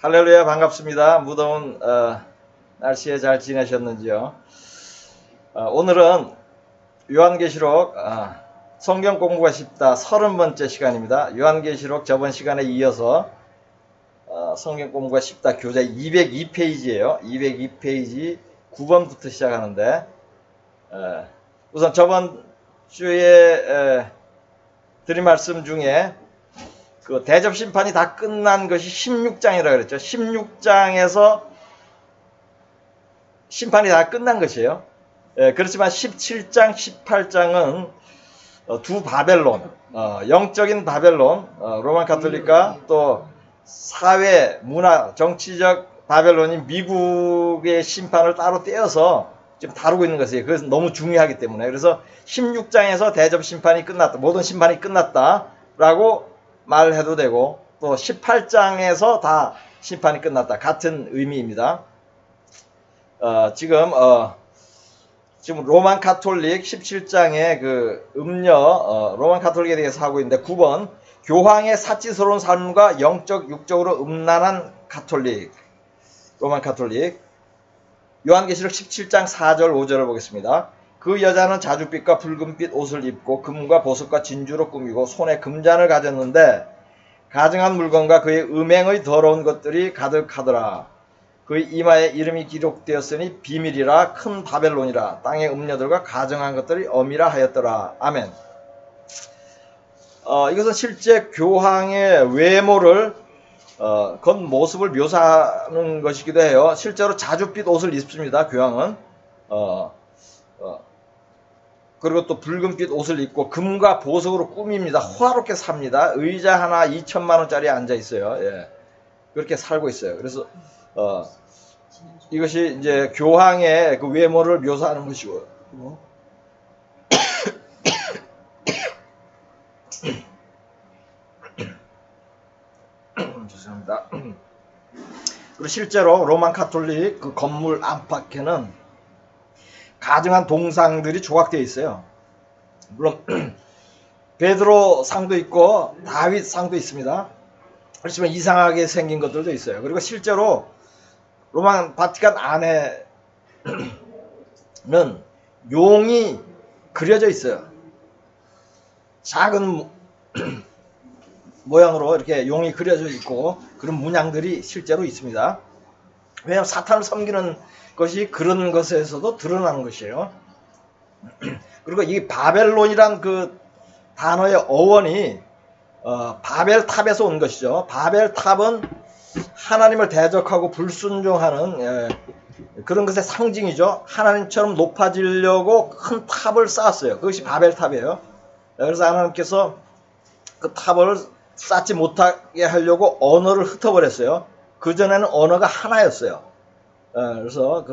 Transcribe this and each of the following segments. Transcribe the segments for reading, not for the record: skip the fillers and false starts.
할렐루야, 반갑습니다. 무더운 날씨에 잘 지내셨는지요? 오늘은 요한계시록 성경 공부가 쉽다 30번째 시간입니다. 요한계시록 저번 시간에 이어서 성경 공부가 쉽다 교재 202페이지예요. 202페이지 9번부터 시작하는데 우선 저번 주에 드린 말씀 중에 그 대접 심판이 다 끝난 것이 16장이라 그랬죠. 16장에서 심판이 다 끝난 것이에요. 그렇지만 17장, 18장은 두 바벨론, 영적인 바벨론, 로만 가톨릭과 또 사회, 문화, 정치적 바벨론인 미국의 심판을 따로 떼어서 지금 다루고 있는 것이에요. 그것은 너무 중요하기 때문에. 그래서 16장에서 대접 심판이 끝났다. 모든 심판이 끝났다라고 말해도 되고 또 18장에서 다 심판이 끝났다. 같은 의미입니다. 지금 로만 카톨릭 17장의 그 로만 카톨릭에 대해서 하고 있는데 9번 교황의 사치스러운 삶과 영적 육적으로 음란한 카톨릭 로만 카톨릭 요한계시록 17장 4절 5절을 보겠습니다. 그 여자는 자줏빛과 붉은빛 옷을 입고 금과 보석과 진주로 꾸미고 손에 금잔을 가졌는데 가증한 물건과 그의 음행의 더러운 것들이 가득하더라. 그의 이마에 이름이 기록되었으니 비밀이라 큰 바벨론이라 땅의 음녀들과 가증한 것들이 엄이라 하였더라. 아멘. 이것은 실제 교황의 외모를 겉모습을 묘사하는 것이기도 해요. 실제로 자줏빛 옷을 입습니다. 교황은 그리고 또 붉은빛 옷을 입고 금과 보석으로 꾸밉니다. 호화롭게 삽니다. 의자 하나 2천만 원짜리에 앉아 있어요. 예. 그렇게 살고 있어요. 그래서 이것이 이제 교황의 그 외모를 묘사하는 것이고 죄송합니다. 그리고 실제로 로만 카톨릭 그 건물 안팎에는 가증한 동상들이 조각되어 있어요. 물론 베드로 상도 있고 다윗 상도 있습니다. 그렇지만 이상하게 생긴 것들도 있어요. 그리고 실제로 로만 바티칸 안에는 용이 그려져 있어요. 작은 모양으로 이렇게 용이 그려져 있고 그런 문양들이 실제로 있습니다. 왜냐하면 사탄을 섬기는 것이 그런 것에서도 드러나는 것이에요. 그리고 이 바벨론이란 그 단어의 어원이 바벨탑에서 온 것이죠. 바벨탑은 하나님을 대적하고 불순종하는 그런 것의 상징이죠. 하나님처럼 높아지려고 큰 탑을 쌓았어요. 그것이 바벨탑이에요. 그래서 하나님께서 그 탑을 쌓지 못하게 하려고 언어를 흩어버렸어요. 그전에는 언어가 하나였어요. 그래서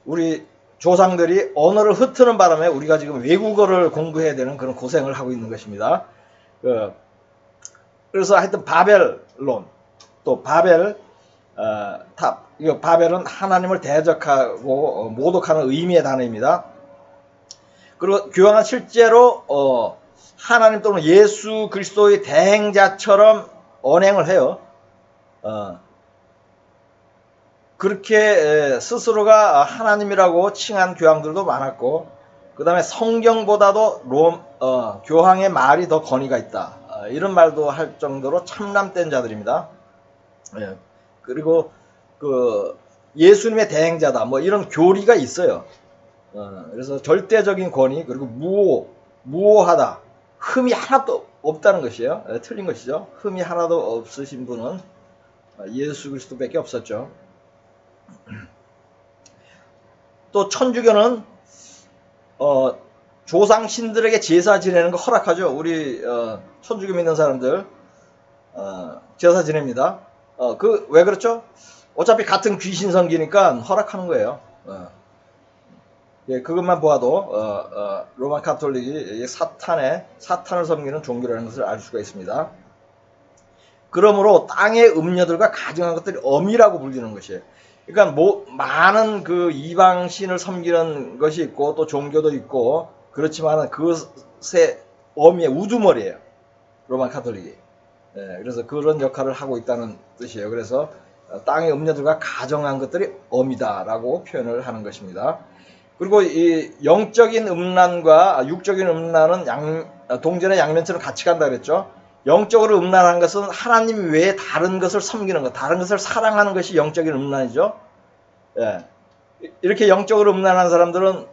우리 조상들이 언어를 흩트는 바람에 우리가 지금 외국어를 공부해야 되는 그런 고생을 하고 있는 것입니다. 그래서 하여튼 바벨론 또 바벨 탑 이거 바벨은 하나님을 대적하고 모독하는 의미의 단어입니다. 그리고 교황은 실제로 하나님 또는 예수 그리스도의 대행자처럼 언행을 해요. 그렇게 스스로가 하나님이라고 칭한 교황들도 많았고 그 다음에 성경보다도 교황의 말이 더 권위가 있다. 이런 말도 할 정도로 참람된 자들입니다. 그리고 예수님의 대행자다. 뭐 이런 교리가 있어요. 그래서 절대적인 권위 그리고 무오하다. 흠이 하나도 없다는 것이에요. 틀린 것이죠. 흠이 하나도 없으신 분은 예수 그리스도밖에 없었죠. 또 천주교는 조상 신들에게 제사 지내는 거 허락하죠. 우리 천주교 믿는 사람들 제사 지냅니다. 왜 그렇죠? 어차피 같은 귀신 섬기니까 허락하는 거예요. 그것만 보아도 로만 카톨릭이 사탄을 섬기는 종교라는 것을 알 수가 있습니다. 그러므로 땅의 음녀들과 가증한 것들이 엄이라고 불리는 것이에요. 그러니까 많은 그 이방신을 섬기는 것이 있고 또 종교도 있고 그렇지만 그것의 어미의 우두머리예요. 로만 카톨릭이. 그래서 그런 역할을 하고 있다는 뜻이에요. 그래서 땅의 음료들과 가정한 것들이 엄이다라고 표현을 하는 것입니다. 그리고 이 영적인 음란과 육적인 음란은 동전의 양면처럼 같이 간다 그랬죠. 영적으로 음란한 것은 하나님 외에 다른 것을 섬기는 것, 다른 것을 사랑하는 것이 영적인 음란이죠. 예. 이렇게 영적으로 음란한 사람들은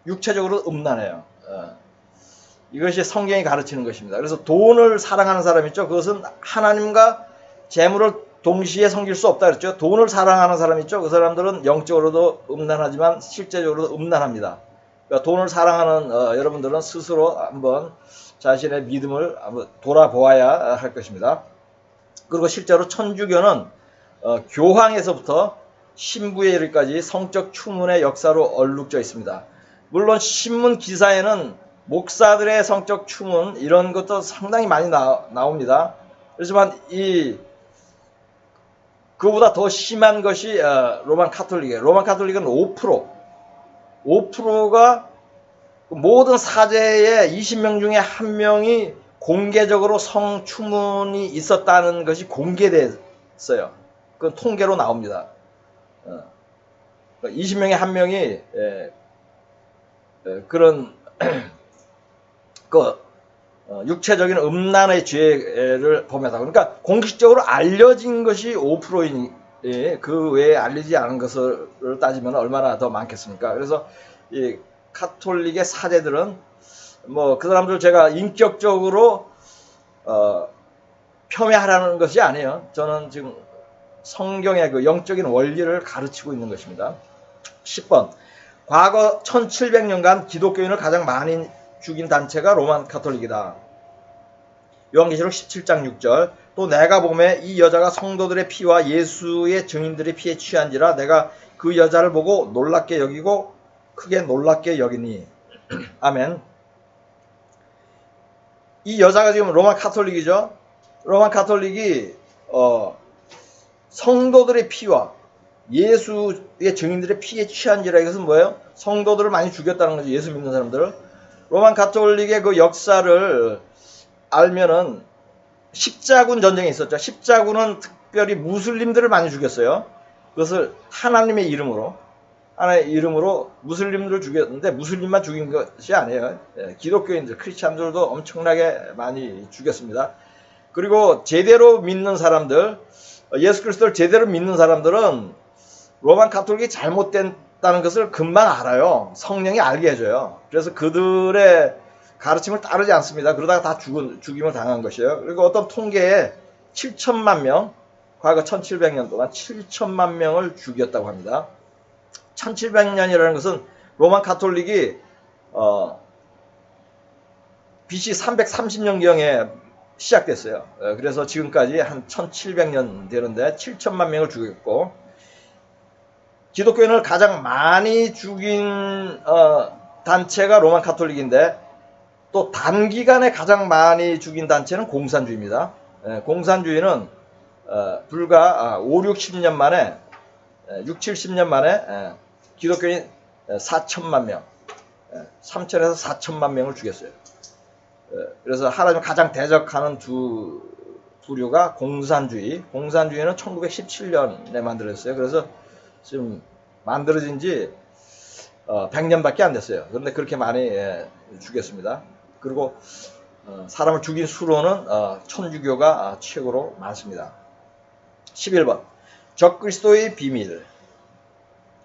육체적으로 음란해요. 이것이 성경이 가르치는 것입니다. 그래서 돈을 사랑하는 사람 있죠. 그것은 하나님과 재물을 동시에 섬길 수 없다 그랬죠. 돈을 사랑하는 사람 있죠. 그 사람들은 영적으로도 음란하지만 실제적으로도 음란합니다. 그러니까 돈을 사랑하는 여러분들은 스스로 한번 자신의 믿음을 한번 돌아보아야 할 것입니다. 그리고 실제로 천주교는 교황에서부터 신부에 이르기까지 성적 추문의 역사로 얼룩져 있습니다. 물론 신문 기사에는 목사들의 성적 추문 이런 것도 상당히 많이 나옵니다. 그렇지만 그보다 더 심한 것이 로만 카톨릭이에요. 로만 카톨릭은 5%가 모든 사제의 20명 중에 한 명이 공개적으로 성추문이 있었다는 것이 공개됐어요. 그건 통계로 나옵니다. 20명의 한 명이 그런 육체적인 음란의 죄를 범했다. 그러니까 공식적으로 알려진 것이 5%이니 그 외에 알리지 않은 것을 따지면 얼마나 더 많겠습니까? 그래서 이 카톨릭의 사제들은 그 사람들 제가 인격적으로 폄훼하라는 것이 아니에요. 저는 지금 성경의 그 영적인 원리를 가르치고 있는 것입니다. 10번. 과거 1700년간 기독교인을 가장 많이 죽인 단체가 로만 카톨릭이다. 요한계시록 17장 6절. 또 내가 보매 이 여자가 성도들의 피와 예수의 증인들의 피에 취한지라 내가 그 여자를 보고 놀랍게 여기고 크게 놀랍게 여기니. 아멘. 이 여자가 지금 로만 카톨릭이죠. 로만 카톨릭이 성도들의 피와 예수의 증인들의 피에 취한지라. 이것은 뭐예요? 성도들을 많이 죽였다는 거죠. 예수 믿는 사람들을. 로만 카톨릭의 그 역사를 알면은 십자군 전쟁이 있었죠. 십자군은 특별히 무슬림들을 많이 죽였어요. 그것을 하나님의 이름으로 무슬림들을 죽였는데 무슬림만 죽인 것이 아니에요. 기독교인들, 크리스찬들도 엄청나게 많이 죽였습니다. 그리고 제대로 믿는 사람들, 예수 그리스도를 제대로 믿는 사람들은 로만 카톨릭이 잘못됐다는 것을 금방 알아요. 성령이 알게 해줘요. 그래서 그들의 가르침을 따르지 않습니다. 그러다가 다 죽임을 당한 것이에요. 그리고 어떤 통계에 7천만 명, 과거 1700년 동안 7천만 명을 죽였다고 합니다. 1700년이라는 것은 로만 카톨릭이 BC 330년경에 시작됐어요. 그래서 지금까지 한 1700년 되는데 7천만 명을 죽였고, 기독교인을 가장 많이 죽인 단체가 로만 카톨릭인데 또 단기간에 가장 많이 죽인 단체는 공산주의입니다. 공산주의는 불과 5, 60년 만에 6, 70년 만에 기독교인 4천만 명, 3천에서 4천만 명을 죽였어요. 그래서 하나님 가장 대적하는 두 부류가 공산주의. 공산주의는 1917년에 만들어졌어요. 그래서 지금 만들어진 지 100년밖에 안 됐어요. 그런데 그렇게 많이 죽였습니다. 그리고 사람을 죽인 수로는 천주교가 최고로 많습니다. 11번. 적그리스도의 비밀.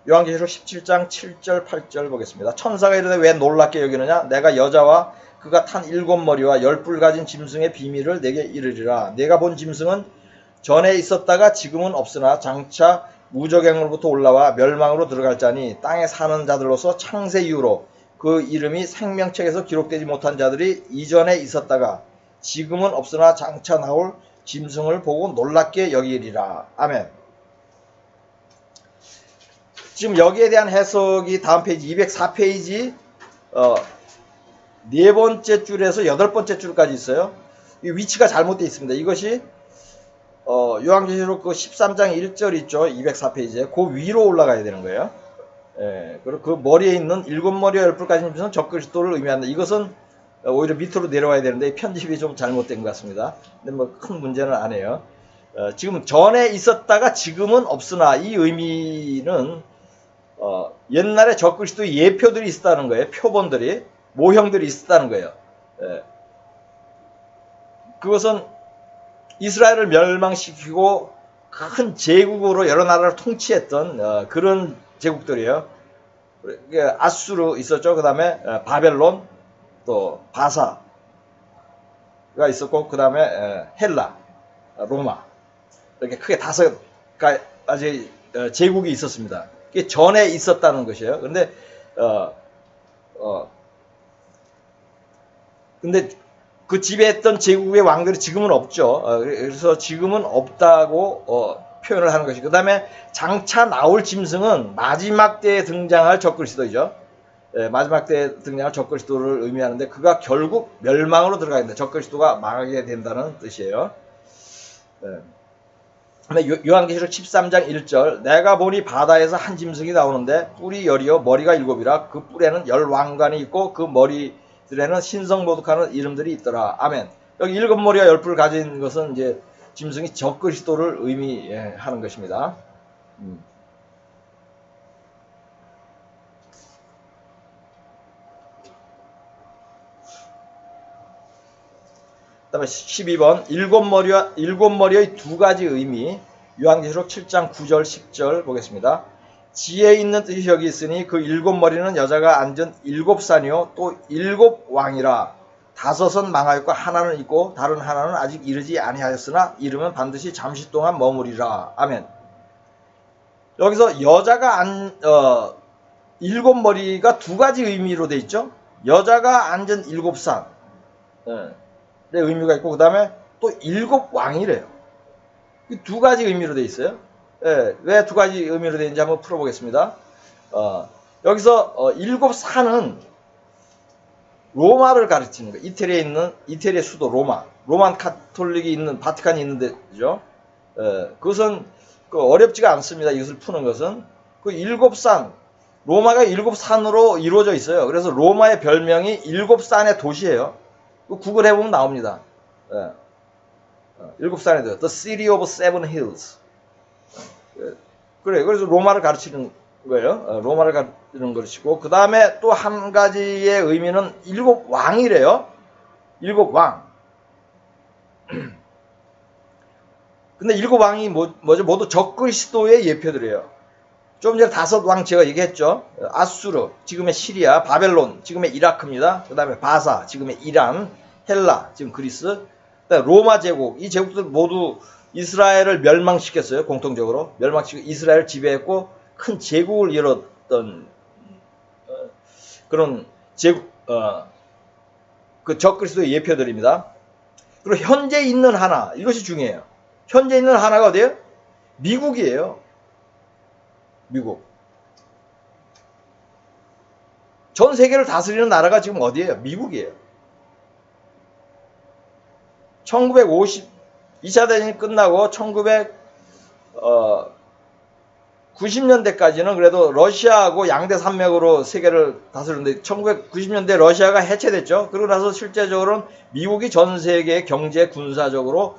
요한계시록 17장 7절 8절 보겠습니다. 천사가 이르되 왜 놀랍게 여기느냐? 내가 여자와 그가 탄 7머리와 10뿔 가진 짐승의 비밀을 내게 이르리라. 내가 본 짐승은 전에 있었다가 지금은 없으나 장차 무저갱으로부터 올라와 멸망으로 들어갈 자니 땅에 사는 자들로서 창세 이후로 그 이름이 생명책에서 기록되지 못한 자들이 이전에 있었다가 지금은 없으나 장차 나올 짐승을 보고 놀랍게 여기리라. 아멘. 지금 여기에 대한 해석이 다음 페이지 204페이지 네 번째 줄에서 여덟 번째 줄까지 있어요. 이 위치가 잘못되어 있습니다. 이것이 요한계시록 그 13장 1절 있죠. 204페이지에 그 위로 올라가야 되는 거예요. 그리고 그 머리에 있는 7머리와 10뿔까지 짐승은 적그리스도를 의미한다. 이것은 오히려 밑으로 내려와야 되는데 편집이 좀 잘못된 것 같습니다. 근데 큰 문제는 아니에요. 지금 전에 있었다가 지금은 없으나 이 의미는 옛날에 적그리스도의 예표들이 있었다는 거예요. 표본들이 모형들이 있었다는 거예요. 그것은 이스라엘을 멸망시키고 큰 제국으로 여러 나라를 통치했던 그런 제국들이에요. 아수르 있었죠. 그 다음에 바벨론, 또 바사가 있었고, 그 다음에 헬라, 로마, 이렇게 크게 5가지 제국이 있었습니다. 그게 전에 있었다는 것이에요. 근데 그 지배했던 제국의 왕들이 지금은 없죠. 그래서 지금은 없다고 표현을 하는 것이. 그 다음에 장차 나올 짐승은 마지막 때에 등장할 적그리스도이죠. 마지막 때에 등장할 적그리스도를 의미하는데 그가 결국 멸망으로 들어가야 된다. 적그리스도가 망하게 된다는 뜻이에요. 요한계시록 13장 1절 내가 보니 바다에서 한 짐승이 나오는데 뿔이 10이요 머리가 7이라 그 뿔에는 10왕관이 있고 그 머리들에는 신성모독하는 이름들이 있더라. 아멘. 여기 7머리와 10뿔을 가진 것은 이제 짐승이 적그리스도를 의미하는 것입니다. 그다음에 12번 7머리의 2가지 의미. 요한계시록 7장 9절 10절 보겠습니다. 지혜 있는 뜻이 여기 있으니 그 7머리는 여자가 앉은 7산이요 또 7왕이라 5은 망하였고 하나는 있고 다른 하나는 아직 이르지 아니하였으나 이르면 반드시 잠시 동안 머무리라. 아멘. 여기서 여자가 7머리가 2가지 의미로 돼 있죠. 여자가 앉은 7산 의미가 있고 그 다음에 또 7왕이래요. 2가지 의미로 돼 있어요. 왜 2가지 의미로 돼 있는지 한번 풀어보겠습니다. 여기서 7산은 로마를 가르치는 거예요. 이태리의 수도 로만 카톨릭이 있는 바티칸이 있는 데죠. 그것은 어렵지가 않습니다. 이것을 푸는 것은 그 7산 로마가 7산으로 이루어져 있어요. 그래서 로마의 별명이 7산의 도시예요. 구글 해보면 나옵니다. 7산의 도시, The City of Seven Hills. 그래서 로마를 가르치는 거예요. 로마를 가르치는 것이고, 그 다음에 또 한 가지의 의미는 7왕이래요. 7왕. 근데 7왕이 뭐죠? 모두 적그리스도의 예표들이에요. 좀 전에 5왕 제가 얘기했죠. 아수르, 지금의 시리아, 바벨론, 지금의 이라크입니다. 그 다음에 바사, 지금의 이란, 헬라, 지금 그리스, 그다음에 로마 제국. 이 제국들 모두 이스라엘을 멸망시켰어요. 공통적으로 멸망시키고 이스라엘을 지배했고 큰 제국을 이뤘던 그런 제국, 그 적그리스도의 예표들입니다. 그리고 현재 있는 하나, 이것이 중요해요. 현재 있는 하나가 어디예요? 미국이에요. 미국. 전 세계를 다스리는 나라가 지금 어디예요? 미국이에요. 2차 대전이 끝나고 1990년대까지는 그래도 러시아하고 양대 산맥으로 세계를 다스렸는데 1990년대 러시아가 해체됐죠. 그러고 나서 실제적으로는 미국이 전 세계 경제 군사적으로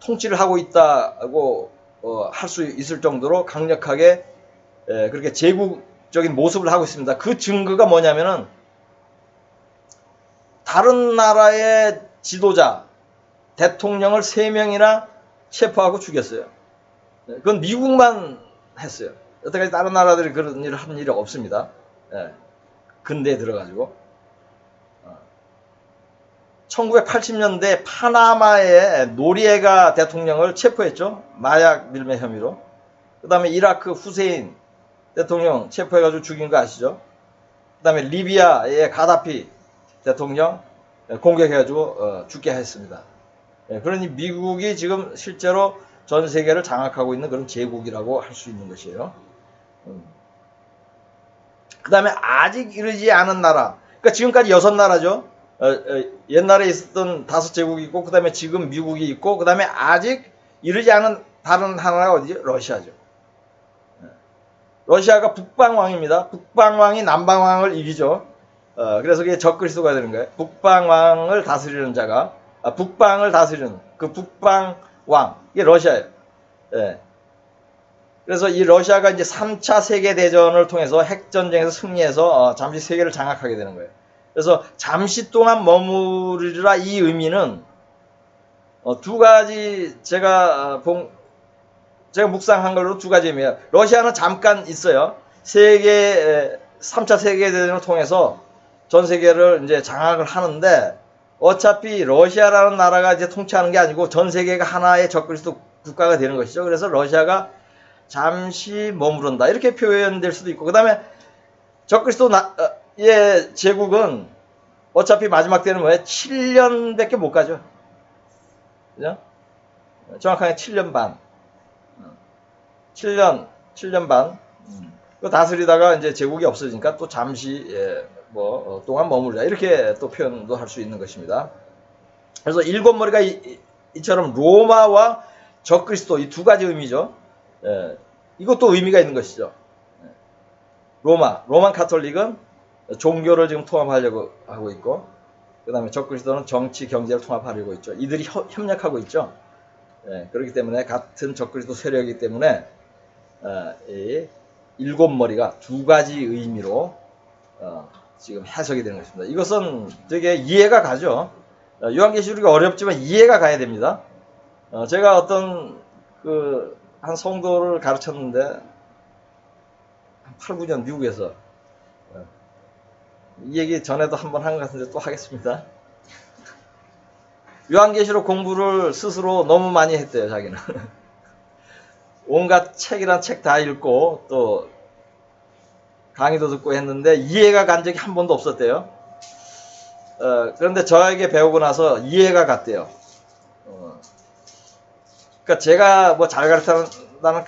통치를 하고 있다고 할 수 있을 정도로 강력하게 그렇게 제국적인 모습을 하고 있습니다. 그 증거가 뭐냐면은 다른 나라의 지도자, 대통령을 3명이나 체포하고 죽였어요. 그건 미국만 했어요. 여태까지 다른 나라들이 그런 일을 하는 일이 없습니다. 근대에 들어가지고. 1980년대 파나마의 노리에가 대통령을 체포했죠. 마약 밀매 혐의로. 그 다음에 이라크 후세인 대통령 체포해가지고 죽인 거 아시죠? 그 다음에 리비아의 가다피 대통령 공격해가지고 죽게 했습니다. 그러니 미국이 지금 실제로 전 세계를 장악하고 있는 그런 제국이라고 할 수 있는 것이에요. 그 다음에 아직 이르지 않은 나라. 그러니까 지금까지 6나라죠. 옛날에 있었던 5제국이 있고, 그 다음에 지금 미국이 있고, 그 다음에 아직 이르지 않은 다른 하나가 어디죠? 러시아죠. 러시아가 북방왕입니다. 북방왕이 남방왕을 이기죠. 그래서 그게 적그리스도가 되는 거예요. 북방왕을 다스리는 자가, 북방을 다스리는, 그 북방 왕. 이게 러시아예요. 예. 그래서 이 러시아가 이제 3차 세계대전을 통해서 핵전쟁에서 승리해서 잠시 세계를 장악하게 되는 거예요. 그래서 잠시 동안 머무르리라 이 의미는 두 가지 제가 묵상한 걸로 두 가지 의미예요. 러시아는 잠깐 있어요. 3차 세계대전을 통해서 전 세계를 이제 장악을 하는데 어차피 러시아라는 나라가 이제 통치하는 게 아니고 전 세계가 하나의 적그리스도 국가가 되는 것이죠. 그래서 러시아가 잠시 머무른다 이렇게 표현될 수도 있고, 그 다음에 적그리스도의 제국은 어차피 마지막 때는 뭐예요? 7년밖에 못 가죠. 그죠? 정확하게 7년 반. 7년 반. 그 다스리다가 이제 제국이 없어지니까 또 잠시 동안 머물자 이렇게 또 표현도 할 수 있는 것입니다. 그래서 일곱 머리가 이처럼 로마와 적그리스도 이 두 가지 의미죠. 이것도 의미가 있는 것이죠. 로만 카톨릭은 종교를 지금 통합하려고 하고 있고, 그 다음에 적그리스도는 정치, 경제를 통합하려고 있죠. 이들이 협력하고 있죠. 그렇기 때문에 같은 적그리스도 세력이기 때문에 이 일곱 머리가 두 가지 의미로 지금 해석이 되는 것입니다. 이것은 되게 이해가 가죠. 요한계시록이 어렵지만 이해가 가야 됩니다. 제가 어떤 한 성도를 가르쳤는데 한 8, 9년 미국에서 이 얘기 전에도 한번 한 것 같은데 또 하겠습니다. 요한계시록 공부를 스스로 너무 많이 했대요, 자기는. 온갖 책이란 책 다 읽고 또 강의도 듣고 했는데 이해가 간 적이 한 번도 없었대요. 그런데 저에게 배우고 나서 이해가 갔대요. 그러니까 제가 뭐 잘 가르친다는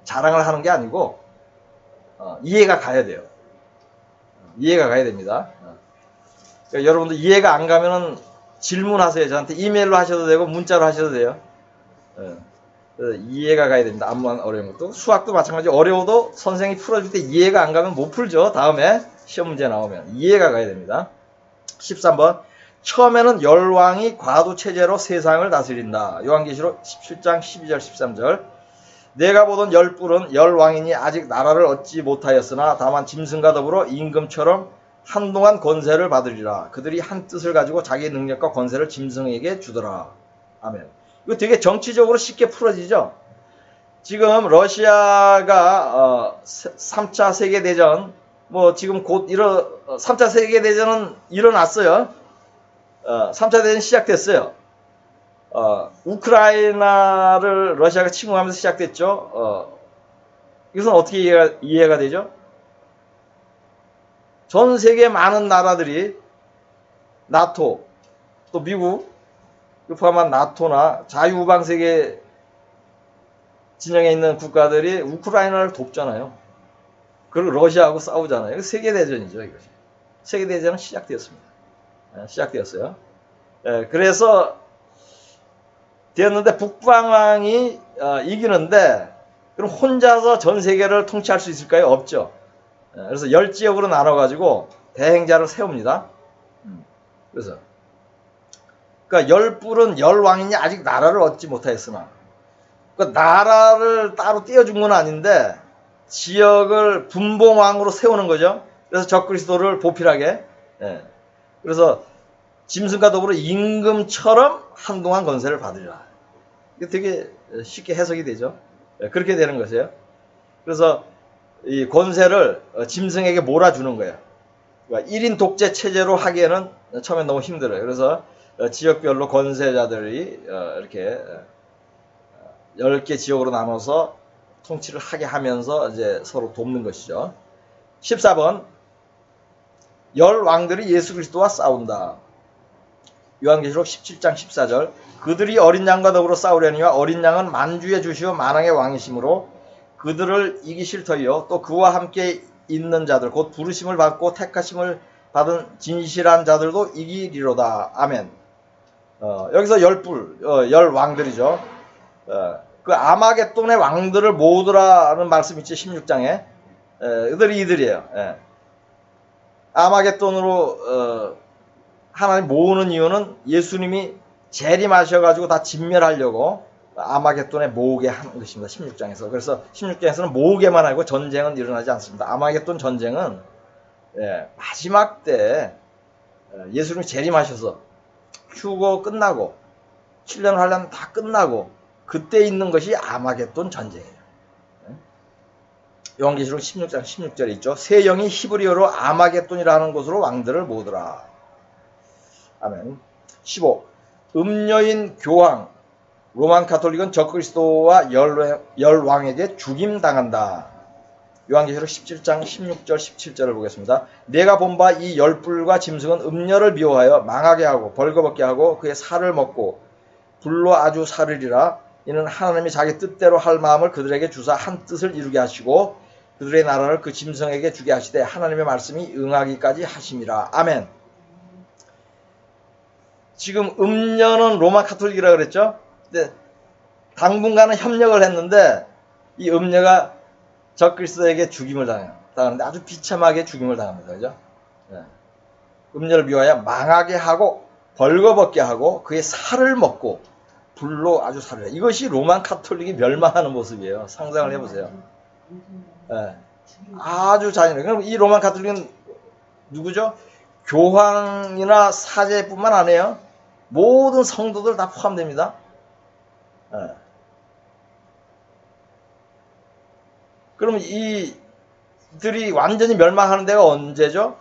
자랑을 하는 게 아니고 이해가 가야 돼요. 이해가 가야 됩니다. 그러니까 여러분들 이해가 안 가면은 질문하세요. 저한테 이메일로 하셔도 되고 문자로 하셔도 돼요. 이해가 가야 됩니다. 아무런 어려운 것도. 수학도 마찬가지. 어려워도 선생이 풀어줄 때 이해가 안 가면 못 풀죠. 다음에 시험 문제 나오면. 이해가 가야 됩니다. 13번. 처음에는 열왕이 과도체제로 세상을 다스린다. 요한계시록 17장 12절 13절. 내가 보던 열뿔은 열왕이니 아직 나라를 얻지 못하였으나 다만 짐승과 더불어 임금처럼 한동안 권세를 받으리라. 그들이 한 뜻을 가지고 자기 능력과 권세를 짐승에게 주더라. 아멘. 이거 되게 정치적으로 쉽게 풀어지죠. 지금 러시아가 3차 세계대전 지금 곧 3차 세계대전은 일어났어요. 3차 대전이 시작됐어요. 우크라이나를 러시아가 침공하면서 시작됐죠. 이것은 어떻게 이해가 되죠? 전 세계 많은 나라들이 나토, 또 미국, 포함한 나토나 자유우방세계 진영에 있는 국가들이 우크라이나를 돕잖아요. 그리고 러시아하고 싸우잖아요. 세계대전이죠, 이것이. 세계대전은 시작되었습니다. 시작되었어요. 그래서 되었는데 북방왕이 이기는데 그럼 혼자서 전 세계를 통치할 수 있을까요? 없죠. 그래서 10지역으로 나눠가지고 대행자를 세웁니다. 그래서 그러니까 열뿔은 열왕이니 아직 나라를 얻지 못하였으나, 그러니까 나라를 따로 떼어준 건 아닌데 지역을 분봉왕으로 세우는 거죠. 그래서 적그리스도를 보필하게. 그래서 짐승과 더불어 임금처럼 한동안 권세를 받으리라. 이게 되게 쉽게 해석이 되죠. 그렇게 되는 것이에요. 그래서 이 권세를 짐승에게 몰아주는 거예요. 그러니까 1인 독재 체제로 하기에는 처음에 너무 힘들어요. 그래서 지역별로 권세자들이 이렇게 10개 지역으로 나눠서 통치를 하게 하면서 이제 서로 돕는 것이죠. 14번. 열 왕들이 예수 그리스도와 싸운다. 요한계시록 17장 14절. 그들이 어린 양과 더불어 싸우려니와 어린 양은 만주의 주시오 만왕의 왕이시므로 그들을 이기실 터이요 또 그와 함께 있는 자들 곧 부르심을 받고 택하심을 받은 진실한 자들도 이기리로다. 아멘. 여기서 열 왕들이죠. 그 아마겟돈의 왕들을 모으더라는 말씀 있지 16장에. 이들이에요. 아마겟돈으로 하나님 모으는 이유는 예수님이 재림하셔가지고 다 진멸하려고 아마겟돈에 모으게 하는 것입니다. 16장에서. 그래서 16장에서는 모으게만 하고 전쟁은 일어나지 않습니다. 아마겟돈 전쟁은 마지막 때 예수님이 재림하셔서 휴거 끝나고 7년 환란 다 끝나고 그때 있는 것이 아마겟돈 전쟁이에요. 요한계시록 16장 16절에 있죠. 세 영이 히브리어로 아마겟돈이라는 곳으로 왕들을 모으더라. 아멘. 15. 음녀인 교황 로만 가톨릭은 적그리스도와 열왕에게 죽임당한다. 요한계시록 17장 16절 17절을 보겠습니다. 내가 본 바 이 열불과 짐승은 음녀를 미워하여 망하게 하고 벌거벗게 하고 그의 살을 먹고 불로 아주 살으리라. 이는 하나님이 자기 뜻대로 할 마음을 그들에게 주사 한 뜻을 이루게 하시고 그들의 나라를 그 짐승에게 주게 하시되 하나님의 말씀이 응하기까지 하심이라. 아멘. 지금 음녀는 로마 가톨릭이라 그랬죠. 근데 당분간은 협력을 했는데 이 음녀가 적그리스도에게 죽임을 당하는데 아주 비참하게 죽임을 당합니다. 그죠? 음녀를 미워하여 망하게 하고 벌거벗게 하고 그의 살을 먹고 불로 아주 살을. 이것이 로만 가톨릭이 멸망하는 모습이에요. 상상을 해보세요. 아주 잔인해요. 그럼 이 로만 가톨릭은 누구죠? 교황이나 사제뿐만 아니에요. 모든 성도들 다 포함됩니다. 그러면 이들이 완전히 멸망하는 데가 언제죠?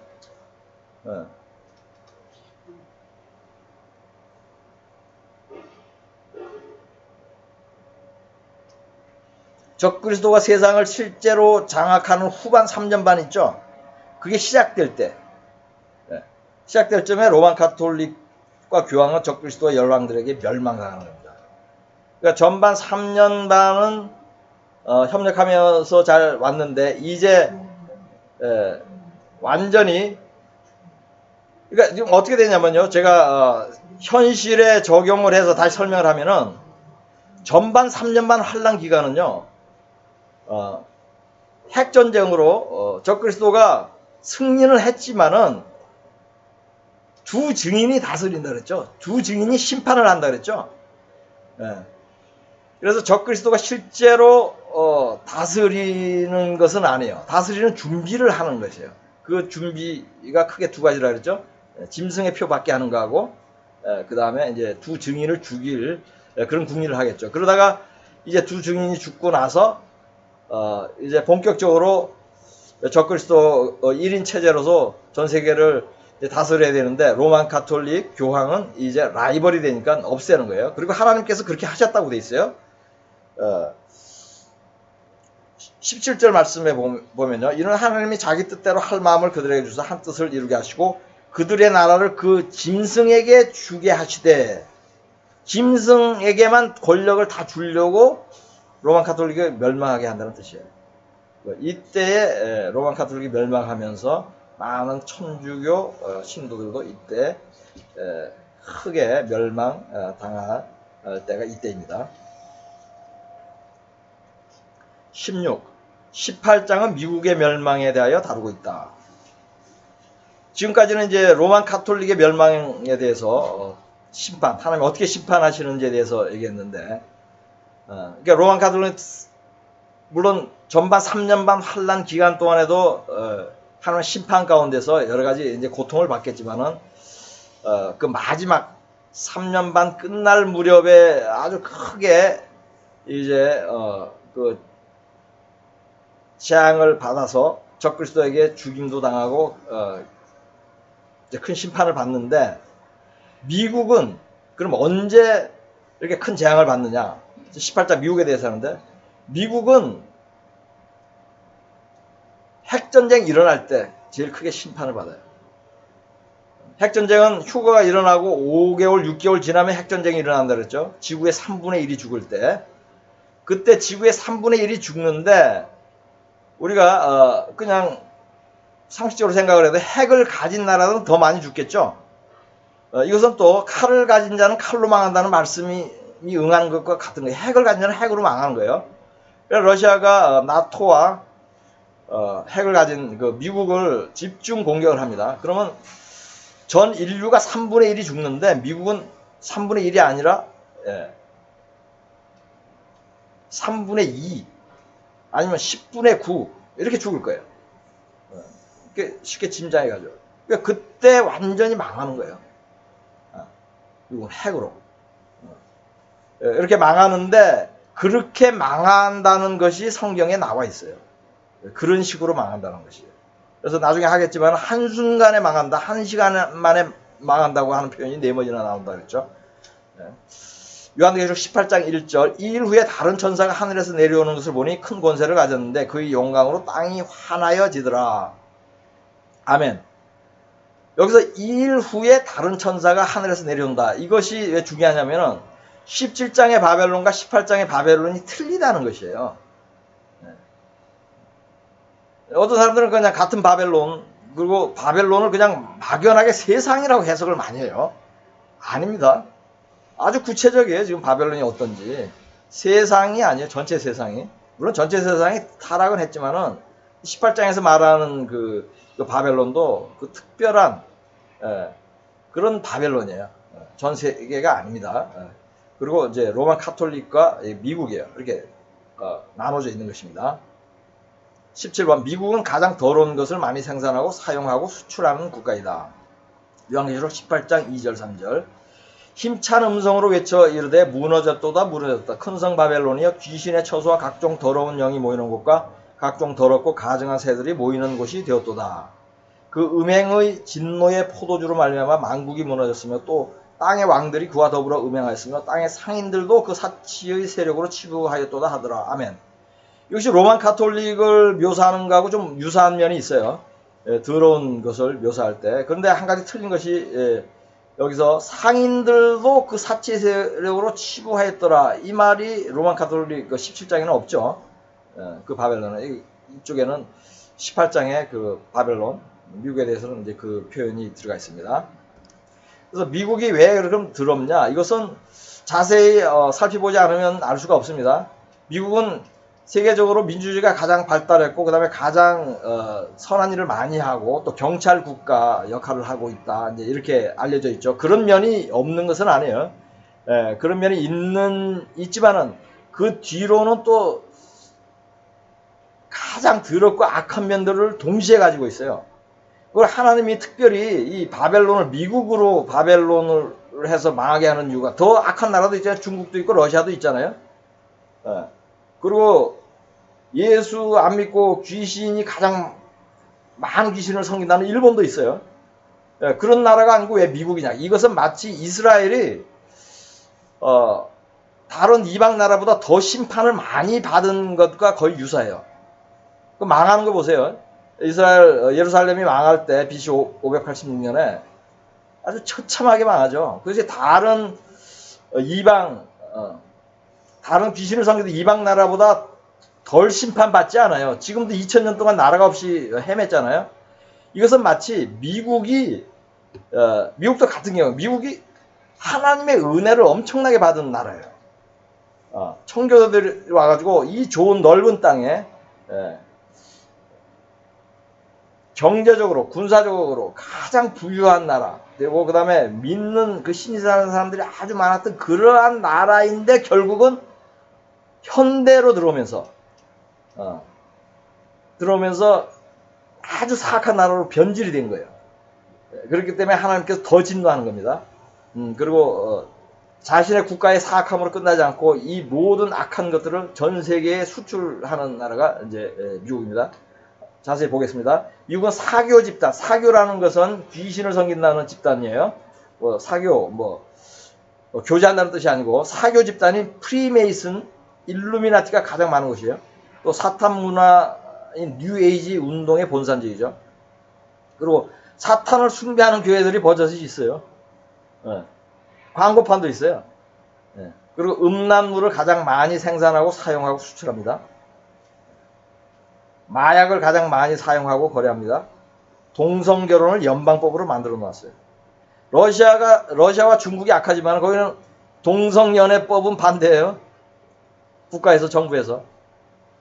적그리스도가 세상을 실제로 장악하는 후반 3년 반 있죠? 그게 시작될 때, 시작될 쯤에 로만 가톨릭과 교황은 적그리스도와 열왕들에게 멸망당하는 겁니다. 그러니까 전반 3년 반은 협력하면서 잘 왔는데 이제 완전히, 그러니까 지금 어떻게 되냐면요, 제가 현실에 적용을 해서 다시 설명을 하면은 전반 3년 반 환란 기간은요, 핵전쟁으로 적그리스도가 승리는 했지만은 두 증인이 다스린다 그랬죠. 두 증인이 심판을 한다 그랬죠. 그래서 적그리스도가 실제로 다스리는 것은 아니에요. 다스리는 준비를 하는 것이에요. 그 준비가 크게 두 가지라 그랬죠. 짐승의 표 받게 하는 거하고 그 다음에 이제 두 증인을 죽일 그런 궁리를 하겠죠. 그러다가 이제 두 증인이 죽고 나서 이제 본격적으로 적그리스도 1인 체제로서 전 세계를 다스려야 되는데 로만 가톨릭 교황은 이제 라이벌이 되니까 없애는 거예요. 그리고 하나님께서 그렇게 하셨다고 돼 있어요. 17절 말씀에 보면요. 이는 하나님이 자기 뜻대로 할 마음을 그들에게 주사 한 뜻을 이루게 하시고 그들의 나라를 그 짐승에게 주게 하시되, 짐승에게만 권력을 다 주려고 로만 가톨릭을 멸망하게 한다는 뜻이에요. 이때에 로만 가톨릭이 멸망하면서 많은 천주교 신도들도 이때 크게 멸망당할 때가 이때입니다. 16, 18장은 미국의 멸망에 대하여 다루고 있다. 지금까지는 이제 로만 가톨릭의 멸망에 대해서 심판, 하나님이 어떻게 심판하시는지에 대해서 얘기했는데, 그러니까 로만 가톨릭은 물론 전반 3년 반 환란 기간 동안에도 하나님의 심판 가운데서 여러 가지 이제 고통을 받겠지만은 그 마지막 3년 반 끝날 무렵에 아주 크게 이제 그 재앙을 받아서 적그리스도에게 죽임도 당하고 이제 큰 심판을 받는데, 미국은 그럼 언제 이렇게 큰 재앙을 받느냐? 18장 미국에 대해서 하는데, 미국은 핵전쟁 일어날 때 제일 크게 심판을 받아요. 핵전쟁은 휴거가 일어나고 5개월, 6개월 지나면 핵전쟁이 일어난다 그랬죠. 지구의 3분의 1이 죽을 때. 그때 지구의 3분의 1이 죽는데, 우리가 그냥 상식적으로 생각을 해도 핵을 가진 나라는 더 많이 죽겠죠. 이것은 또 칼을 가진 자는 칼로 망한다는 말씀이 응하는 것과 같은 거예요. 핵을 가진 자는 핵으로 망하는 거예요. 그래서 러시아가 나토와 핵을 가진 그 미국을 집중 공격을 합니다. 그러면 전 인류가 3분의 1이 죽는데 미국은 3분의 1이 아니라 3분의 2 아니면 10분의 9 이렇게 죽을 거예요. 쉽게 짐작해가지고. 그러니까 그때 완전히 망하는 거예요. 이건 핵으로. 이렇게 망하는데 그렇게 망한다는 것이 성경에 나와 있어요. 그런 식으로 망한다는 것이에요. 그래서 나중에 하겠지만 한순간에 망한다, 1시간 만에 망한다고 하는 표현이 4번이나 나온다 그랬죠. 요한계시록 18장 1절 이 일 후에 다른 천사가 하늘에서 내려오는 것을 보니 큰 권세를 가졌는데 그의 영광으로 땅이 환하여지더라. 아멘. 여기서 이 일 후에 다른 천사가 하늘에서 내려온다. 이것이 왜 중요하냐면은 17장의 바벨론과 18장의 바벨론이 틀리다는 것이에요. 어떤 사람들은 그냥 같은 바벨론, 그리고 바벨론을 그냥 막연하게 세상이라고 해석을 많이 해요. 아닙니다. 아주 구체적이에요. 지금 바벨론이 어떤지. 세상이 아니에요. 전체 세상이. 물론 전체 세상이 타락은 했지만은 18장에서 말하는 그 바벨론도 그 특별한 그런 바벨론이에요. 전 세계가 아닙니다. 그리고 이제 로마 카톨릭과 미국이에요. 이렇게 나눠져 있는 것입니다. 17번 미국은 가장 더러운 것을 많이 생산하고 사용하고 수출하는 국가이다. 요한계시록 18장 2절 3절 힘찬 음성으로 외쳐 이르되 무너졌도다 무너졌다. 큰 성 바벨론이여 귀신의 처소와 각종 더러운 영이 모이는 곳과 각종 더럽고 가증한 새들이 모이는 곳이 되었도다. 그 음행의 진노의 포도주로 말미암아 만국이 무너졌으며 또 땅의 왕들이 그와 더불어 음행하였으며 땅의 상인들도 그 사치의 세력으로 치부하였도다 하더라. 아멘. 이것이 로만 카톨릭을 묘사하는 것하고 좀 유사한 면이 있어요. 더러운 것을 묘사할 때. 그런데 한 가지 틀린 것이 여기서 상인들도 그 사치 세력으로 치부하였더라. 이 말이 로만 카톨릭 17장에는 없죠. 그 바벨론은. 이쪽에는 18장의 그 바벨론, 미국에 대해서는 이제 그 표현이 들어가 있습니다. 그래서 미국이 왜 그럼 더럽냐? 이것은 자세히 살펴보지 않으면 알 수가 없습니다. 미국은 세계적으로 민주주의가 가장 발달했고 그 다음에 가장 선한 일을 많이 하고 또 경찰 국가 역할을 하고 있다. 이제 이렇게 알려져 있죠. 그런 면이 없는 것은 아니에요. 그런 면이 있지만은 그 뒤로는 또 가장 더럽고 악한 면들을 동시에 가지고 있어요. 그걸 하나님이 특별히 이 바벨론을 미국으로 바벨론을 해서 망하게 하는 이유가 더 악한 나라도 있잖아요. 중국도 있고 러시아도 있잖아요. 그리고 예수 안 믿고 귀신이 가장 많은 귀신을 섬긴다는 일본도 있어요. 그런 나라가 아니고 왜 미국이냐. 이것은 마치 이스라엘이 다른 이방 나라보다 더 심판을 많이 받은 것과 거의 유사해요. 그 망하는 거 보세요. 예루살렘이 망할 때 BC 586년에 아주 처참하게 망하죠. 그래서 다른 다른 귀신을 섬기던 이방 나라보다 덜 심판받지 않아요. 지금도 2000년 동안 나라가 없이 헤맸잖아요. 이것은 마치 미국도 같은 경우, 미국이 하나님의 은혜를 엄청나게 받은 나라예요. 청교도들이 와가지고 이 좋은 넓은 땅에 경제적으로, 군사적으로 가장 부유한 나라, 그리고 그 다음에 믿는 그 신이 사는 사람들이 아주 많았던 그러한 나라인데 결국은 현대로 들어오면서 아주 사악한 나라로 변질이 된 거예요. 그렇기 때문에 하나님께서 더 진노하는 겁니다. 그리고 자신의 국가의 사악함으로 끝나지 않고 이 모든 악한 것들을 전 세계에 수출하는 나라가 이제 미국입니다. 자세히 보겠습니다. 미국은 사교 집단, 사교라는 것은 귀신을 섬긴다는 집단이에요. 사교, 교제한다는 뜻이 아니고 사교 집단이 프리메이슨, 일루미나티가 가장 많은 곳이에요. 또 사탄 문화인 뉴에이지 운동의 본산지이죠. 그리고 사탄을 숭배하는 교회들이 버젓이 있어요. 광고판도 있어요. 그리고 음란물을 가장 많이 생산하고 사용하고 수출합니다. 마약을 가장 많이 사용하고 거래합니다. 동성결혼을 연방법으로 만들어 놨어요. 러시아와 중국이 악하지만 거기는 동성연애법은 반대예요. 국가에서, 정부에서.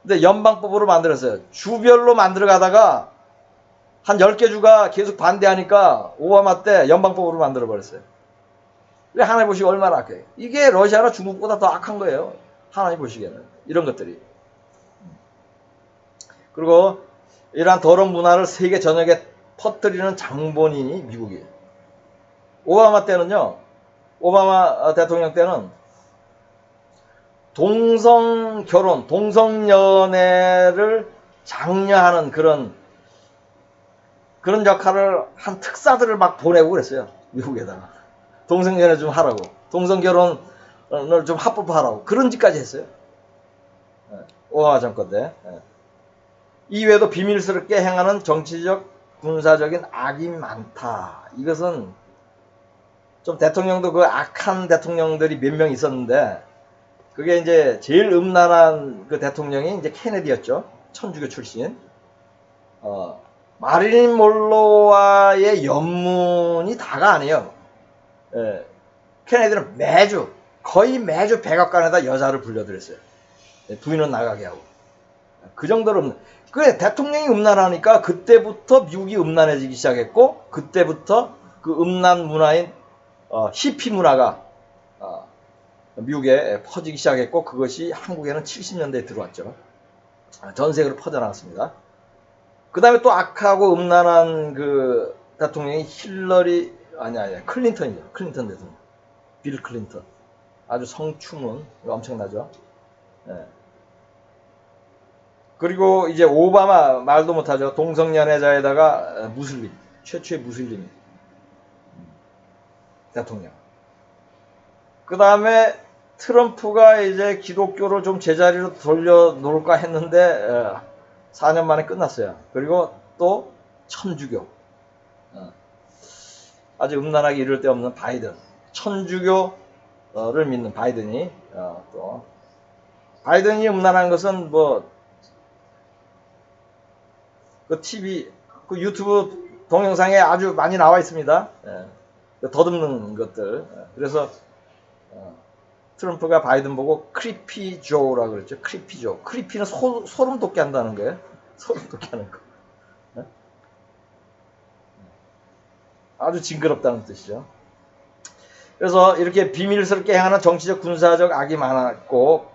근데 연방법으로 만들었어요. 주별로 만들어 가다가 한 10개 주가 계속 반대하니까 오바마 때 연방법으로 만들어 버렸어요. 하나님 보시고 얼마나 악해요. 이게 러시아나 중국보다 더 악한 거예요. 하나님 보시기에는 이런 것들이. 그리고 이러한 더러운 문화를 세계 전역에 퍼뜨리는 장본인이 미국이에요. 오바마 때는요, 오바마 대통령 때는 동성 결혼, 동성연애를 장려하는 그런 역할을 한 특사들을 막 보내고 그랬어요. 미국에다가. 동성연애 좀 하라고. 동성결혼을 좀 합법화하라고. 그런 짓까지 했어요. 오바마 정권 때. 이외에도 비밀스럽게 행하는 정치적, 군사적인 악이 많다. 이것은 좀 대통령도 그 악한 대통령들이 몇 명 있었는데, 그게 이제 제일 음란한 그 대통령이 이제 케네디였죠. 천주교 출신. 마릴린 monroe와의 연문이 다가 아니에요. 케네디는 거의 매주 백악관에다 여자를 불려들였어요. 부인은 나가게 하고. 그 정도로 그 대통령이 음란하니까 그때부터 미국이 음란해지기 시작했고, 그때부터 그 음란 문화인 히피 문화가 미국에 퍼지기 시작했고, 그것이 한국에는 70년대에 들어왔죠. 전 세계로 퍼져나갔습니다. 그 다음에 또 악하고 음란한 그 대통령이 클린턴이죠. 클린턴 대통령. 빌 클린턴. 아주 성추문 엄청나죠. 그리고 이제 오바마 말도 못하죠. 동성연애자에다가 무슬림, 최초의 무슬림 대통령. 그 다음에 트럼프가 이제 기독교를 좀 제자리로 돌려놓을까 했는데 4년 만에 끝났어요. 그리고 또 천주교. 아주 음란하게 이를 데 없는 바이든. 천주교를 믿는 바이든이 또 바이든이 음란한 것은 그 TV, 그 유튜브 동영상에 아주 많이 나와 있습니다. 더듬는 것들. 그래서 트럼프가 바이든 보고 크리피 조라고 그랬죠. 크리피 조. 크리피는 소름 돋게 한다는 거예요. 소름 돋게 하는 거. 아주 징그럽다는 뜻이죠. 그래서 이렇게 비밀스럽게 행하는 정치적, 군사적 악이 많았고,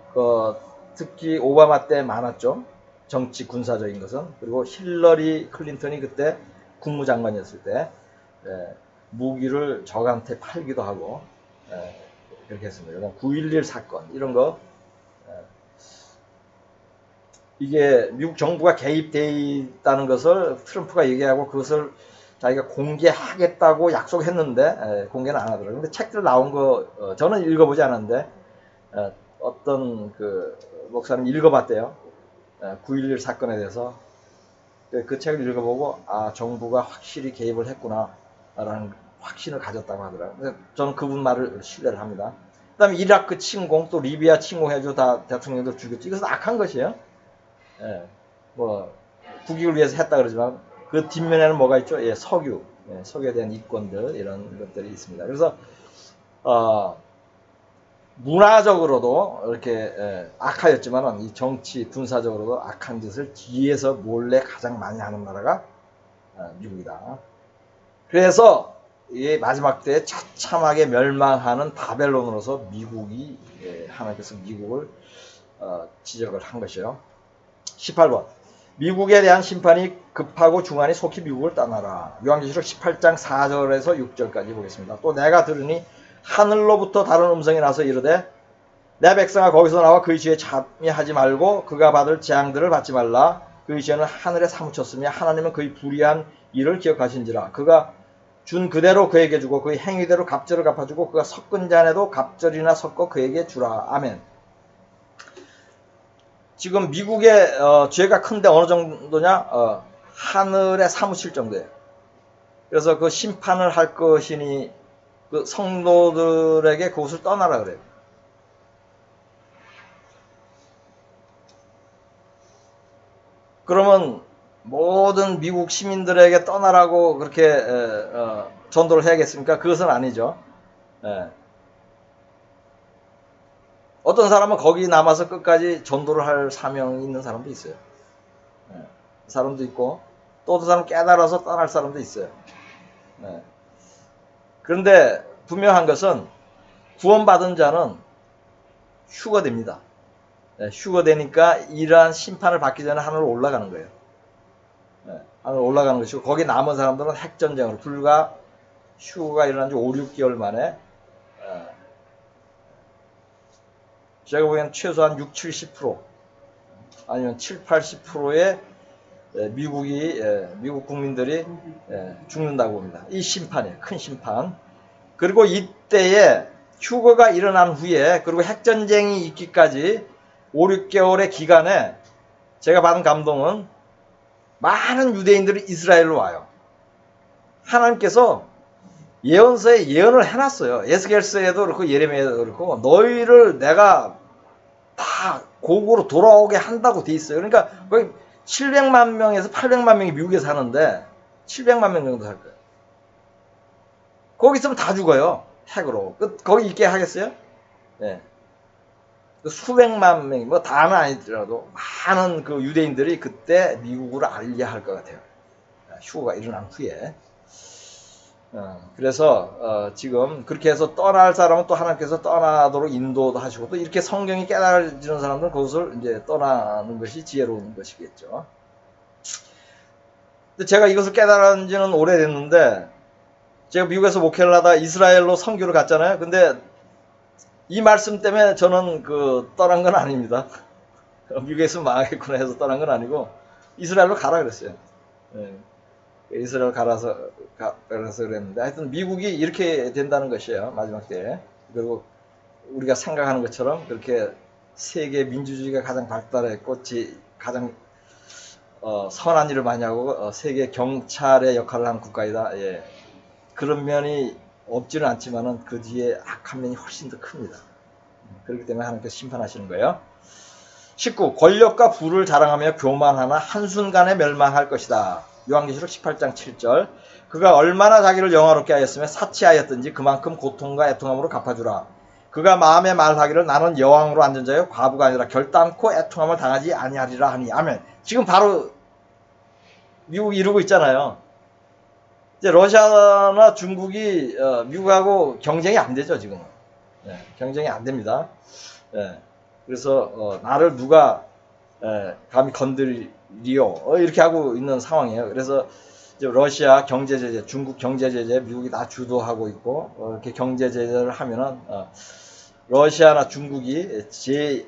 특히 오바마 때 많았죠. 정치, 군사적인 것은. 그리고 힐러리 클린턴이 그때 국무장관이었을 때 무기를 적한테 팔기도 하고 그렇게 했습니다. 그다음 9.11 사건 이런 거 이게 미국 정부가 개입되어 있다는 것을 트럼프가 얘기하고 그것을 자기가 공개하겠다고 약속했는데 공개는 안 하더라고요. 근데 책들 나온 거 저는 읽어보지 않았는데 어떤 그 목사님 읽어봤대요. 9.11 사건에 대해서. 그 책을 읽어보고 정부가 확실히 개입을 했구나 라는 확신을 가졌다고 하더라고요. 저는 그분 말을 신뢰를 합니다. 그 다음에 이라크 침공, 또 리비아 침공해줘 다 대통령들 죽였지. 이것은 악한 것이에요. 국익을 위해서 했다 그러지만 그 뒷면에는 뭐가 있죠? 석유, 석유에 대한 이권들 이런 것들이 있습니다. 그래서 문화적으로도 이렇게 악하였지만 이 정치, 군사적으로도 악한 짓을 뒤에서 몰래 가장 많이 하는 나라가 미국이다. 그래서 이 마지막 때에 처참하게 멸망하는 바벨론으로서 미국이 하나님께서 미국을 지적을 한 것이요. 18번 미국에 대한 심판이 급하고 중하니 속히 미국을 떠나라. 요한계시록 18장 4절에서 6절까지 보겠습니다. 또 내가 들으니 하늘로부터 다른 음성이 나서 이르되 내 백성아 거기서 나와 그의 죄에 참여하지 말고 그가 받을 재앙들을 받지 말라. 그의 죄는 하늘에 사무쳤으며 하나님은 그의 불의한 일을 기억하신지라. 그가 준 그대로 그에게 주고 그의 행위대로 갑절을 갚아주고 그가 섞은 잔에도 갑절이나 섞어 그에게 주라. 아멘. 지금 미국의 죄가 큰데 어느 정도냐? 하늘에 사무칠 정도예요. 그래서 그 심판을 할 것이니 그 성도들에게 그곳을 떠나라 그래요. 그러면 모든 미국 시민들에게 떠나라고 그렇게 전도를 해야겠습니까? 그것은 아니죠. 어떤 사람은 거기 남아서 끝까지 전도를 할 사명이 있는 사람도 있어요. 사람도 있고 또 어떤 사람은 깨달아서 떠날 사람도 있어요. 그런데 분명한 것은 구원받은 자는 휴가 됩니다. 휴거되니까 이러한 심판을 받기 전에 하늘로 올라가는 거예요. 하늘로 올라가는 것이고 거기 남은 사람들은 핵전쟁으로 불과 휴거가 일어난 지 5, 6개월 만에 제가 보기에는 최소한 6, 70% 아니면 7, 80%의 미국 국민들이 죽는다고 봅니다. 이 심판이에요. 큰 심판. 그리고 이때에 휴거가 일어난 후에 그리고 핵전쟁이 있기까지 5, 6개월의 기간에 제가 받은 감동은 많은 유대인들이 이스라엘로 와요. 하나님께서 예언서에 예언을 해놨어요. 에스겔서에도 그렇고 예레미야에도 그렇고 너희를 내가 다 고국으로 돌아오게 한다고 돼 있어요. 그러니까 거의 700만 명에서 800만 명이 미국에 사는데 700만 명 정도 살 거예요. 거기 있으면 다 죽어요. 핵으로. 거기 있게 하겠어요? 네. 수백만 명, 뭐 다는 아니더라도 많은 그 유대인들이 그때 미국으로 알게 할 것 같아요. 휴거가 일어난 후에. 그래서 지금 그렇게 해서 떠날 사람은 또 하나님께서 떠나도록 인도도 하시고 또 이렇게 성경이 깨달아지는 사람들은 그것을 이제 떠나는 것이 지혜로운 것이겠죠. 근데 제가 이것을 깨달은 지는 오래됐는데 제가 미국에서 목회를 하다 이스라엘로 선교를 갔잖아요. 근데 이 말씀 때문에 저는 떠난 건 아닙니다. 미국에서 망하겠구나 해서 떠난 건 아니고 이스라엘로 가라 그랬어요. 이스라엘 가라서 그랬는데 하여튼 미국이 이렇게 된다는 것이에요. 마지막 때에. 그리고 우리가 생각하는 것처럼 그렇게 세계 민주주의가 가장 발달했고 가장 선한 일을 많이 하고 세계 경찰의 역할을 하는 국가이다. 예. 그런 면이 없지는 않지만은 그 뒤에 악한 면이 훨씬 더 큽니다. 그렇기 때문에 하나님께서 심판하시는 거예요. 19. 권력과 부를 자랑하며 교만하나 한순간에 멸망할 것이다. 요한계시록 18장 7절. 그가 얼마나 자기를 영화롭게 하였으며 사치하였든지 그만큼 고통과 애통함으로 갚아주라. 그가 마음에 말하기를 나는 여왕으로 앉은 자요 과부가 아니라 결단코 애통함을 당하지 아니하리라 하니. 아멘. 지금 바로 미국이 이러고 있잖아요. 이제 러시아나 중국이 미국하고 경쟁이 안 되죠, 지금은. 경쟁이 안 됩니다. 그래서 나를 누가 감히 건드리요 이렇게 하고 있는 상황이에요. 그래서 이제 러시아 경제 제재, 중국 경제 제재 미국이 다 주도하고 있고 이렇게 경제 제재를 하면은 러시아나 중국이 제2,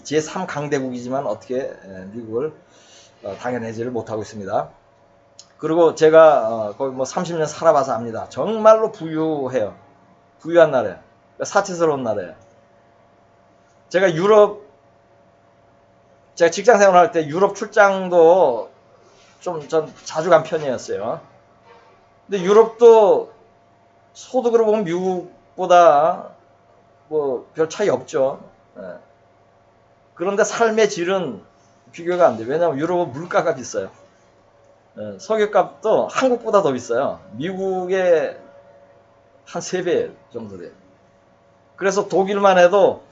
제3 강대국이지만 어떻게 미국을 당해내지를 못하고 있습니다. 그리고 제가 거기 뭐 30년 살아봐서 압니다. 정말로 부유해요. 부유한 나라예요. 사치스러운 나라예요. 제가 직장 생활할 때 유럽 출장도 좀 전 자주 간 편이었어요. 근데 유럽도 소득으로 보면 미국보다 뭐 별 차이 없죠. 그런데 삶의 질은 비교가 안 돼요. 왜냐하면 유럽은 물가가 비싸요. 석유값도 한국보다 더 비싸요. 미국의 한 3배 정도 돼요. 그래서 독일만 해도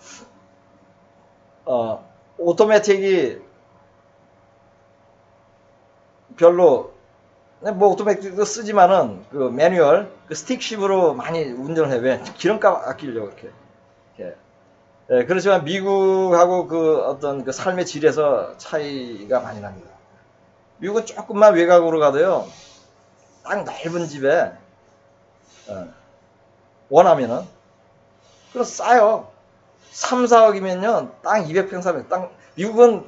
오토매틱이 별로 뭐 오토매틱도 쓰지만은 그 매뉴얼 그 스틱십으로 많이 운전을 해요. 왜? 기름값 아끼려고 이렇게. 그렇지만 미국하고 그 어떤 그 삶의 질에서 차이가 많이 납니다. 미국은 조금만 외곽으로 가도요, 딱 넓은 집에 원하면은 그래서 싸요. 3, 4억이면요 땅 200평, 300평 땅. 미국은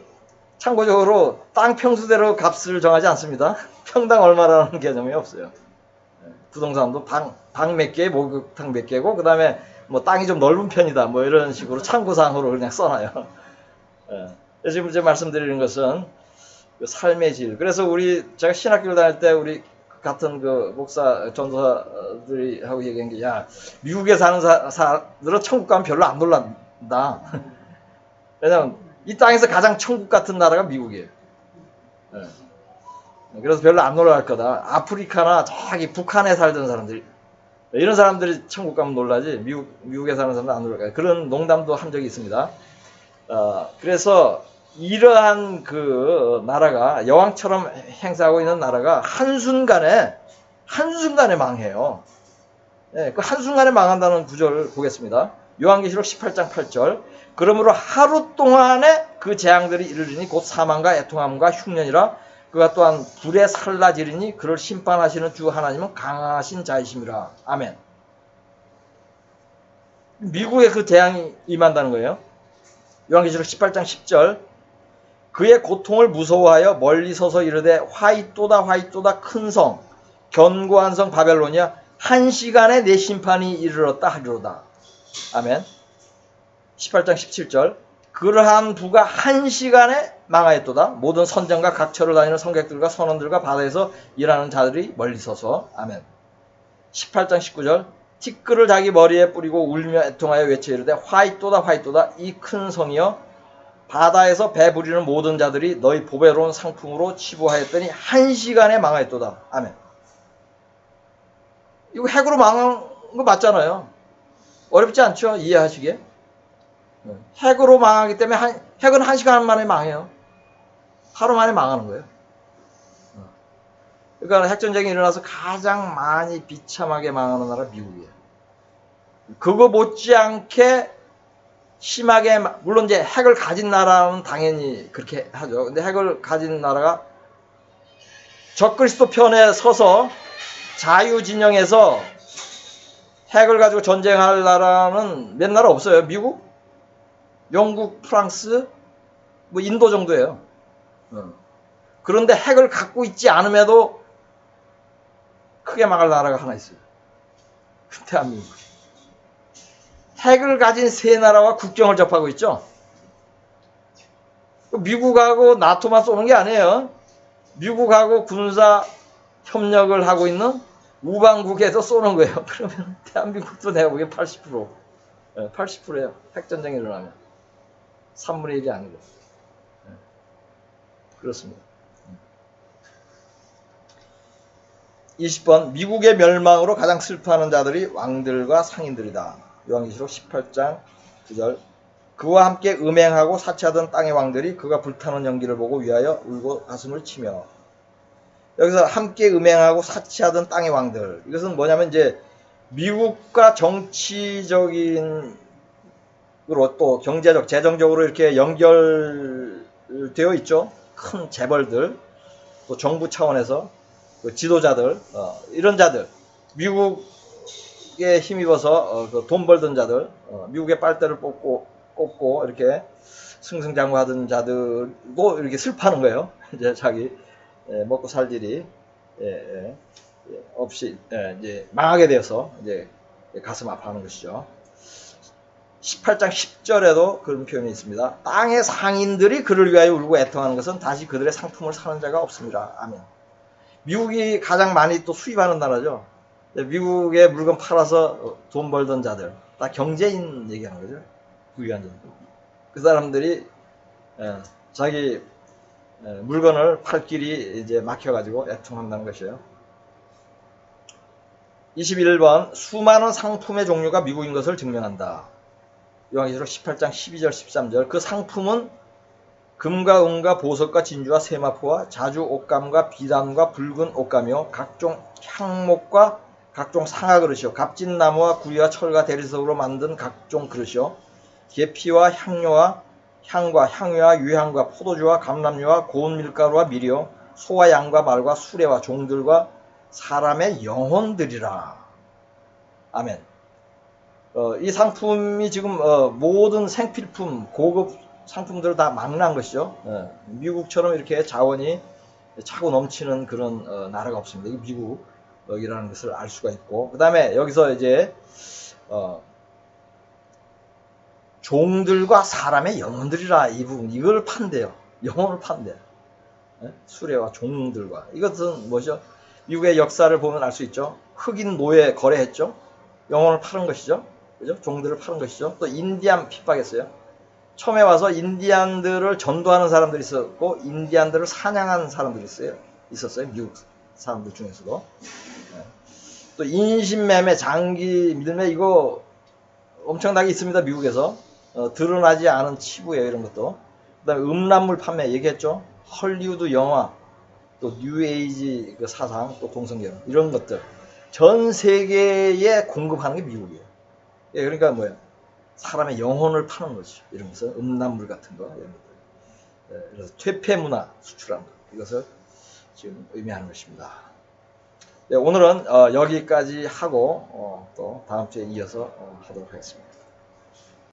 참고적으로 땅 평수대로 값을 정하지 않습니다. 평당 얼마라는 개념이 없어요. 부동산도 방 몇 개, 목욕탕 몇 개고, 그 다음에 뭐 땅이 좀 넓은 편이다, 뭐 이런 식으로 참고사항으로 그냥 써놔요. 지금 이제 말씀드리는 것은 그 삶의 질. 그래서 제가 신학교를 다닐 때 우리 같은 그 목사, 전도사들이 하고 얘기한 게, 야, 미국에 사는 사람들은 천국 가면 별로 안 놀란다. 왜냐면 이 땅에서 가장 천국 같은 나라가 미국이에요. 그래서 별로 안 놀랄 거다. 아프리카나 저기 북한에 살던 사람들이, 이런 사람들이 천국 가면 놀라지 미국에 사는 사람은 안 놀랄 거야. 그런 농담도 한 적이 있습니다. 그래서 이러한 그 나라가 여왕처럼 행사하고 있는 나라가 한순간에 망해요. 그 한순간에 망한다는 구절을 보겠습니다. 요한계시록 18장 8절. 그러므로 하루 동안에 그 재앙들이 이르리니 곧 사망과 애통함과 흉년이라. 그가 또한 불에 살라지리니 그를 심판하시는 주 하나님은 강하신 자이심이라. 아멘. 미국에 그 재앙이 임한다는 거예요. 요한계시록 18장 10절. 그의 고통을 무서워하여 멀리 서서 이르되 화이또다 화이또다 큰 성 견고한 성 바벨론이야 한 시간에 내 심판이 이르렀다 하리로다. 아멘. 18장 17절. 그러한 부가 한 시간에 망하였도다. 모든 선장과 각처를 다니는 성객들과 선원들과 바다에서 일하는 자들이 멀리 서서. 아멘. 18장 19절. 티끌을 자기 머리에 뿌리고 울며 애통하여 외쳐 이르되 화이또다 화이또다 이 큰 성이여 바다에서 배 부리는 모든 자들이 너희 보배로운 상품으로 치부하였더니 한 시간에 망하였도다. 아멘. 이거 핵으로 망한 거 맞잖아요. 어렵지 않죠? 이해하시기에. 핵으로 망하기 때문에 핵은 한 시간 만에 망해요. 하루 만에 망하는 거예요. 그러니까 핵전쟁이 일어나서 가장 많이 비참하게 망하는 나라 미국이에요. 그거 못지않게 심하게, 물론 이제 핵을 가진 나라는 당연히 그렇게 하죠. 근데 핵을 가진 나라가 적그리스도 편에 서서 자유진영에서 핵을 가지고 전쟁할 나라는 몇 나라 없어요. 미국, 영국, 프랑스, 뭐 인도 정도예요. 그런데 핵을 갖고 있지 않음에도 크게 망할 나라가 하나 있어요. 대한민국. 핵을 가진 세 나라와 국경을 접하고 있죠. 미국하고 나토만 쏘는 게 아니에요. 미국하고 군사 협력을 하고 있는 우방국에서 쏘는 거예요. 그러면 대한민국도 내가 보기엔 80%. 80%예요. 핵전쟁이 일어나면. 3분의 1이 아니고. 그렇습니다. 20번. 미국의 멸망으로 가장 슬퍼하는 자들이 왕들과 상인들이다. 요한계시록 18장 9절. 그와 함께 음행하고 사치하던 땅의 왕들이 그가 불타는 연기를 보고 위하여 울고 가슴을 치며. 여기서 함께 음행하고 사치하던 땅의 왕들. 이것은 뭐냐면 이제 미국과 정치적인 으로 또 경제적, 재정적으로 이렇게 연결되어 있죠. 큰 재벌들, 또 정부 차원에서 그 지도자들, 이런 자들, 미국에 힘입어서 그 돈 벌던 자들, 미국의 빨대를 꼽고 이렇게 승승장구하던 자들도 이렇게 슬퍼하는 거예요. 이제 자기 먹고 살 일이 없이 이제 망하게 되어서 이제 가슴 아파하는 것이죠. 18장 10절에도 그런 표현이 있습니다. 땅의 상인들이 그를 위하여 울고 애통하는 것은 다시 그들의 상품을 사는 자가 없습니다. 아멘. 미국이 가장 많이 또 수입하는 나라죠. 미국에 물건 팔아서 돈 벌던 자들, 다 경제인 얘기하는 거죠. 부유한 자들. 그 사람들이 자기 물건을 팔 길이 이제 막혀가지고 애통한다는 것이에요. 21번. 수많은 상품의 종류가 미국인 것을 증명한다. 요한계시록 18장 12절 13절. 그 상품은 금과 은과 보석과 진주와 세마포와 자주 옷감과 비단과 붉은 옷감이요 각종 향목과 각종 상아 그릇이요 값진 나무와 구리와 철과 대리석으로 만든 각종 그릇이요 계피와 향료와 향과 향유와 유향과 포도주와 감람유와 고운 밀가루와 밀이요 소와 양과 말과 수레와 종들과 사람의 영혼들이라. 아멘. 이 상품이 지금 모든 생필품, 고급 상품들을 다 망라한 것이죠. 미국처럼 이렇게 자원이 차고 넘치는 그런 나라가 없습니다. 이 미국이라는 것을 알 수가 있고, 그 다음에 여기서 이제 종들과 사람의 영혼들이라 이 부분, 이걸 판대요. 영혼을 판대요. 수레와 종들과. 이것은 뭐죠? 미국의 역사를 보면 알 수 있죠. 흑인 노예 거래했죠. 영혼을 파는 것이죠. 그죠? 종들을 파는 것이죠. 또 인디안 핍박했어요. 처음에 와서 인디안들을 전도하는 사람들이 있었고 인디안들을 사냥한 사람들이 있었어요. 미국 사람들 중에서도. 또 인신매매, 장기 밀매 이거 엄청나게 있습니다. 미국에서. 드러나지 않은 치부예요. 이런 것도. 그 다음에 음란물 판매 얘기했죠. 헐리우드 영화, 또 뉴에이지 그 사상, 또 동성결혼 이런 것들 전 세계에 공급하는 게 미국이에요. 그러니까 뭐예요? 사람의 영혼을 파는 거죠. 이런 것은 음란물 같은 거, 이런 것들. 그래서 퇴폐 문화 수출하는 것, 이것을 지금 의미하는 것입니다. 네, 오늘은 여기까지 하고 또 다음 주에 이어서 하도록 하겠습니다.